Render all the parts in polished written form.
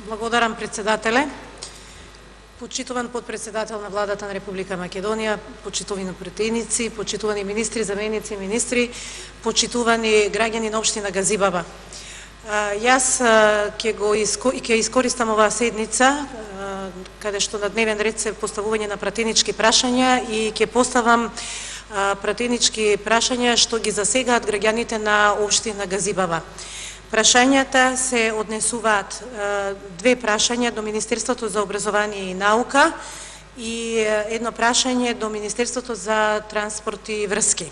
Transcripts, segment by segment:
Благодарам, председателе. Почитуван подпредседател на Владата на Република Македонија, почитувани пратеници, почитувани министри, заменици министри, почитувани граѓани на општина Газибаба. Јас ќе искористам оваа седница, каде што на дневен ред се поставување на пратенички прашања и ќе поставам пратенички прашања што ги засегаат граѓаните на општина Газибаба. Прашањата се однесуваат две прашања до Министерството за образование и наука и едно прашање до Министерството за транспорт и врски.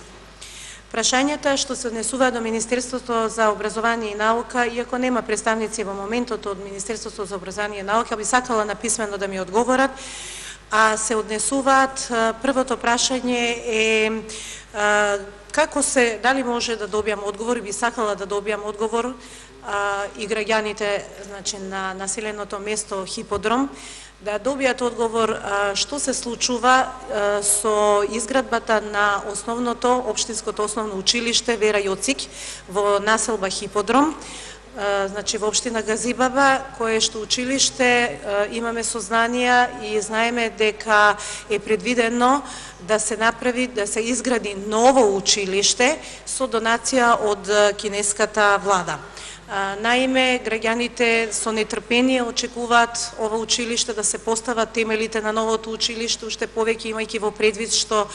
Прашањата што се однесуваат до Министерството за образование и наука, иако нема представници во моментот од Министерството за образование и наука, би сакала написмено да ми одговорат, а се однесуваат, првото прашање е дали може да добијам одговор, би сакала да добијам одговор и граѓаните, значи, на населеното место Хиподром, да добијат одговор што се случува со изградбата на основното, општинското основно училиште Вера Јоцик во населба Хиподром, значи во општина Газибаба, кое што училиште имаме сознанија и знаеме дека е предвидено да се направи, да се изгради ново училиште со донација од кинеската влада. Наиме, граѓаните со нетрпение очекуваат ова училиште да се постават темелите на новото училиште, уште повеќе имајќи во предвид што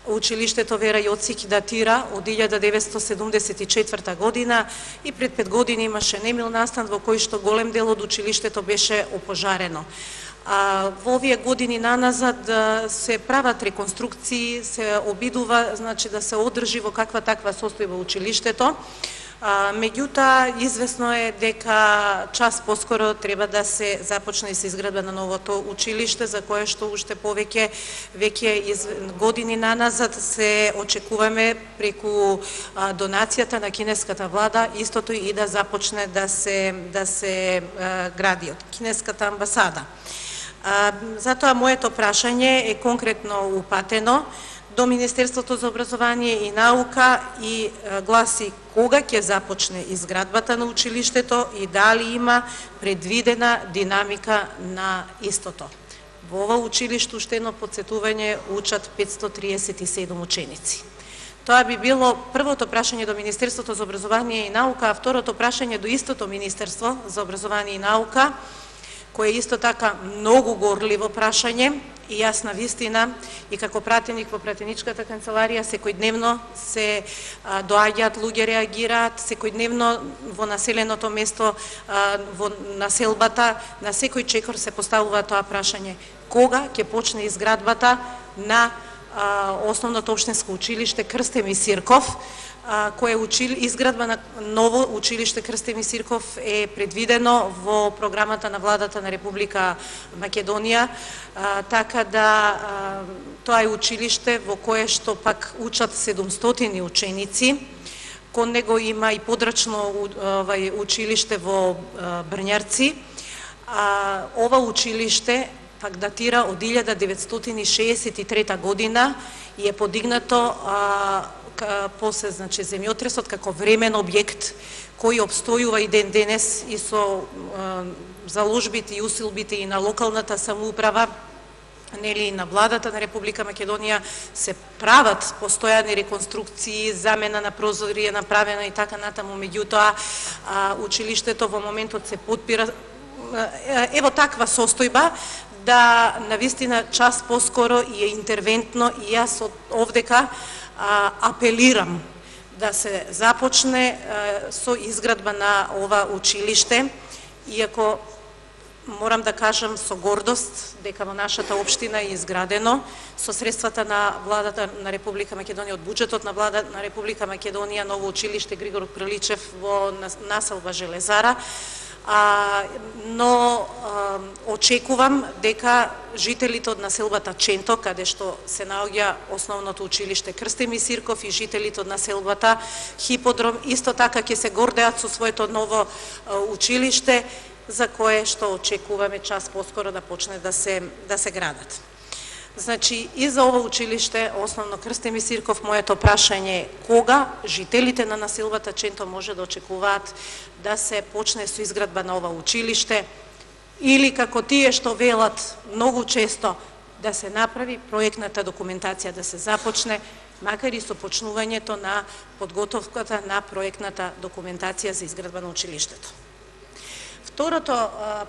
училиштето Вера Јоцик датира од 1974 година и пред 5 години имаше немил настан во кој што голем дел од училиштето беше опожарено. Во овие години наназад се прават реконструкции, се обидува, значи, да се одржи во каква таква состојба училиштето. Меѓутоа, известно е дека час поскоро треба да се започне и се изградба на новото училиште, за кое што уште повеќе години наназад се очекуваме преку донацијата на кинеската влада, истото и да започне да се гради од кинеската амбасада. Затоа моето прашање е конкретно упатено до Министерството за образование и наука и гласи: кога ќе започне изградбата на училиштето и дали има предвидена динамика на истото? Во ова училиште, уште едно подсетување, учат 537 ученици. Тоа би било првото прашање до Министерството за образование и наука, а второто прашање до истото Министерство за образование и наука, кое е исто така многу горливо прашање. И јас на вистина, и како пратеник во пратеничката канцеларија, секојдневно се доаѓаат луѓе, реагираат, секојдневно во населеното место, во населбата, на секој чекор се поставува тоа прашање: кога ќе почне изградбата на основното општинско училиште Крстеми Сирков, кое изградба на ново училиште Крстеми Сирков е предвидено во програмата на Владата на Република Македонија, така да тоа е училиште во кое што пак учат 700 ученици. Кон него има и подрачно училиште во Брњарци. Ова училиште пак датира од 1963 година и е подигнато после, значи, земјотресот како времен објект кој обстојува и ден денес и со заложбите и усилбите и на локалната самоуправа, нели, на Владата на Република Македонија се прават постојани реконструкции, замена на прозори е направена и така натаму. Меѓутоа, училиштето во моментот се подпира ево таква состојба да навистина час поскоро и е интервентно, и јас овдека апелирам да се започне со изградба на ова училиште, иако морам да кажам со гордост дека во нашата општина е изградено со средствата на Владата на Република Македонија, од буџетот на Владата на Република Македонија, ново училиште Григор Приличев во населба Железара, но очекувам дека жителите од населбата Ченто, каде што се наоѓа основното училиште Крстеми Сирков, и жителите од населбата Хиподром исто така ќе се гордеат со своето ново училиште, за кое што очекуваме час поскоро да почне да се градат. Значи, и за ова училиште, основно Крстеми Сирков, моето прашање е: кога жителите на населбата Ченто може да очекуваат да се почне со изградба на ова училиште? или како тие што велат многу често да се направи проектната документација, да се започне, макар и со почнувањето на подготовката на проектната документација за изградба на училиштето. Второто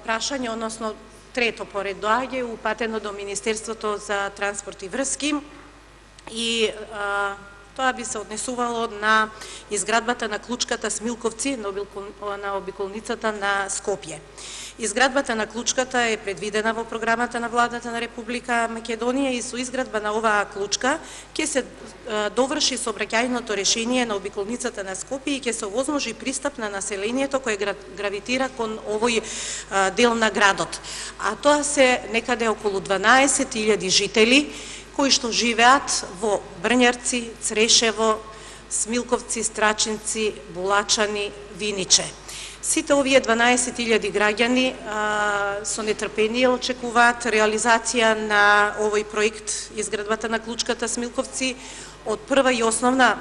прашање, односно трето поред доаѓа, е упатено до Министерството за транспорт и врски и тоа би се однесувало на изградбата на клучката Смилковци на обиколницата на Скопје. Изградбата на клучката е предвидена во програмата на владата на Република Македонија и со изградба на оваа клучка ќе се доврши сообраќајното решение на обиколницата на Скопје и ќе се овозможи пристап на населението кое гравитира кон овој дел на градот. А тоа се некаде околу 12.000 жители кои што живеат во Брњарци, Црешево, Смилковци, Страчинци, Булачани, Виниче. Сите овие 12.000 граѓани со нетрпение очекуваат реализација на овој проект изградбата на клучката Смилковци од прва и основна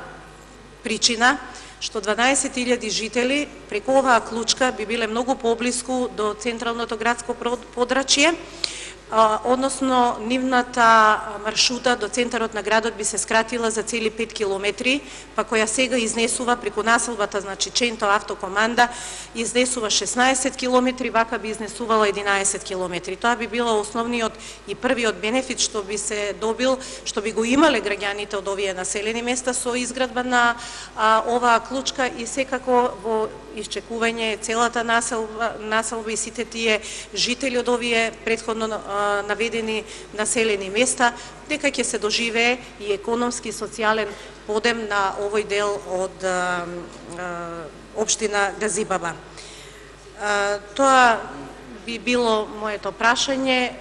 причина што 12.000 жители преку оваа клучка би биле многу поблиску до централното градско подрачје, односно нивната маршрута до центарот на градот би се скратила за цели 5 километри, па која сега изнесува преку населбата, значи Ченто автокоманда, изнесува 16 километри, вака би изнесувала 11 километри. Тоа би било основниот и првиот бенефит што би се добил, што би го имале граѓаните од овие населени места со изградба на оваа клучка и секако во исчекување целата населба и сите тие жители од овие претходно наведени населени места, дека ќе се доживее и економски и социјален подем на овој дел од општина Газибаба. Тоа би било моето прашање,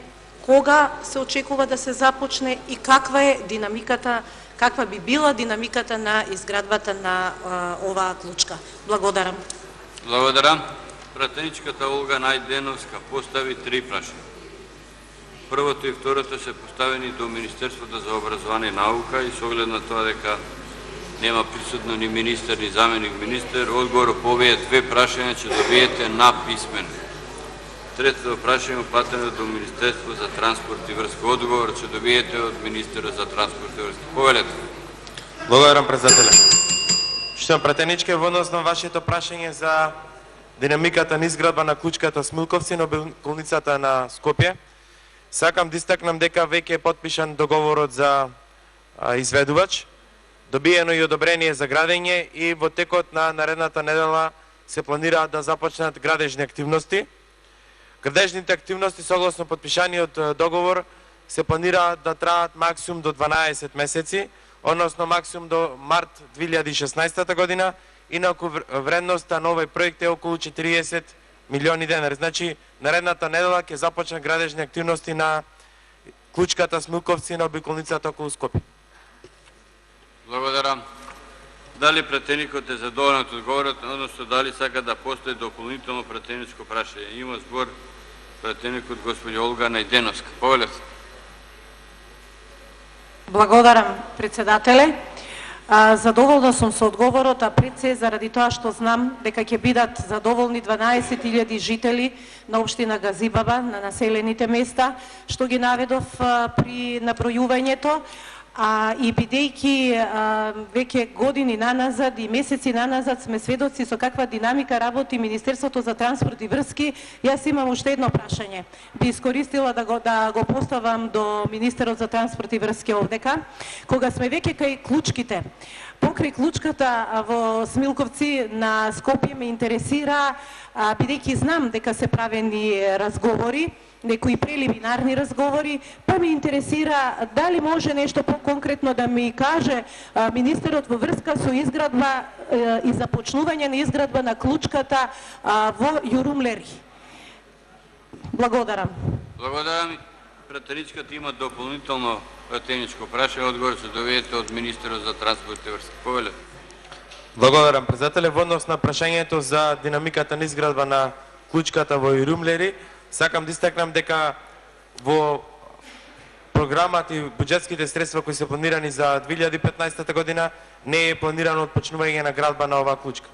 кога се очекува да се започне и каква е динамиката, каква би била динамиката на изградбата на оваа клучка. Благодарам. Благодарам. Пратеничката Олга Најденовска постави 3 прашања. Првото и второто се поставени до Министерството за образование и наука и со оглед на тоа дека нема присутно ни министер ни заменик министер, одговор по овие 2 прашања ќе добиете на писмен. Третото прашање упатено до Министерство за транспорт и врски. Одговор ќе добиете од министерот за транспорт и врски. Повелете. Благодарам, председателе. Штом пратеничке, во однос на вашето прашање за динамиката на изградба на клучката Смилковци на обиколницата на Скопје, сакам да истакнам дека веќе е потпишан договорот за изведувач, добиено и одобрение за градење и во текот на наредната недела се планира да започнат градежни активности. Градежните активности согласно потпишаниот договор се планира да траат максимум до 12 месеци, односно максимум до март 2016 година, инаку вредноста на овој проект е околу 40 милиони денари. Значи, наредната недела ќе започнат градежни активности на клучката Смилковци на обиколницата околу Скопје. Благодарам. Дали пратеникот е задоволен од одговорот, односно дали сака да постои дополнително пратеничко прашање? Има збор пратеникот господја Олга Најденовска. Повелете. Благодарам, председателе. Задоволна сум со одговорот, а пред се заради тоа што знам дека ќе бидат задоволни 12.000 жители на општина Газибаба, на населените места, што ги наведов при набројувањето. И бидејќи веќе години наназад и месеци наназад сме сведоци со каква динамика работи Министерството за транспорт и врски, јас имам уште едно прашање. Би искористила да го поставам до министерот за транспорт и врски овдека. Кога сме веќе кај клучките, покрај клучката во Смилковци на Скопје ме интересира, бидејќи знам дека се правени разговори, некои прелиминарни разговори, па ме интересира дали може нешто по-конкретно да ми каже министерот во врска со изградба и започнување на изградба на клучката во Јурумлери. Благодарам. Благодарам. Пратеничката има дополнително пратеничко прашање, одговор се доведете од министерот за транспорт и врски. Повелете. Благодарам, председателе. Во однос на прашањето за динамиката на изградба на клучката во Јурумлери, сакам да истакнам дека во програмата и буџетските средства кои се планирани за 2015 година не е планирано отпочнување на градба на оваа клучка.